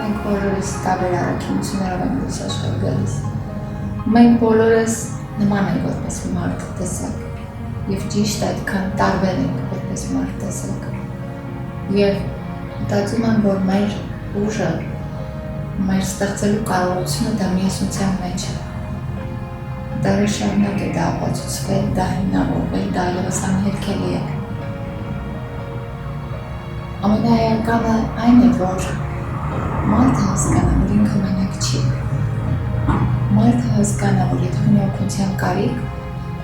Մենք բոլորս տարբեր առաքինություններով ենք դուրս աշխարհ գալիս։ Մենք բոլորս նման ենք որպես մարդ տեսակ եւ ճիշտ այդքան տարբեր ենք որպես մարդ տեսակ։ Եվ մտածում եմ, որ մեր ուժը, մեր ստեղծելու կարողությունը դա միասնության մեջ է։ Դարեր շարունակ է դա ապացուցվել, դա հիմնավորվել, դա ևս անհետքելի է։ Ամենաերկանը այն է, որ մարդը հասկանա, որ ինքը մենակ չի։ Մարդը հասկանա, որ եթե ունի օգնության կարիք,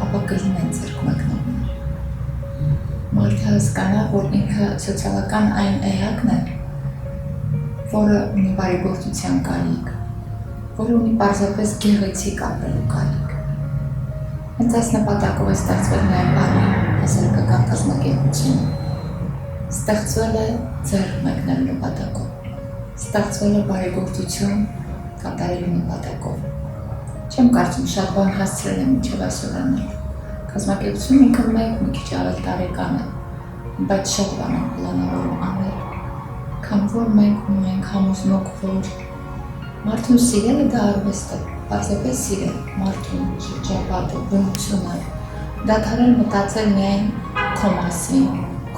ապա կլինեն ձեռք մեկնողներ։ Մարդը հասկանա, որ ինքը սոցիալական այն էակն է, որը ունի բարեգործության կարիք, որը ունի պարզապես գեղեցիկ ապրելու կարիք։ Հենց այս նպատակով է ստեղծվել նաև բառի հասարակական կազմակերպությունը։ Ստեղծվել է ձեռք մեկնելու նպատակով, ստեղծվել է բարեգործություն կատարելու նպատակով։ Չեմ կարծում շատ բան հասցրել եմ մինչև այսօր անել։ Կազմակերպությունն ինքը մի քիչ ավել տարեկան է, բայց շատ բան եմ պլանավորում անել, քան որ մենք ունենք համոզմունք, որ մարդուն սիրելը դա արվեստ է, պարզապես սիրել մարդուն, շրջապատը, բնությունը, դադարել մտածել միայն քո մասին,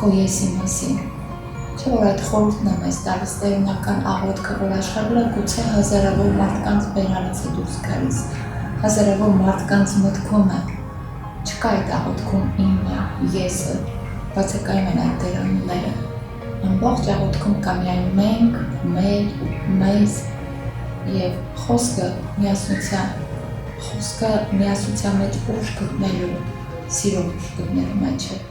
քո եսի մասին։ Չէ՞ որ այդ խորհուրդն է մեզ տալիս տերունական աղոթքը, որ աշխարհի վրա գուցե հազարավոր մարդկանց բերանից է դուրս գալիս, հազարավոր մարդկանց մտքում է, չկա այդ աղոթքում իմը, եսը, բացակայում են այդ տերանները։ Ամբողջ աղոթքում կա միայն մենք, մեր, մեզ եւ խոսքը միասնության մեջ ուժ գտնելու, սիրո ուժ գտնելու մեջ է։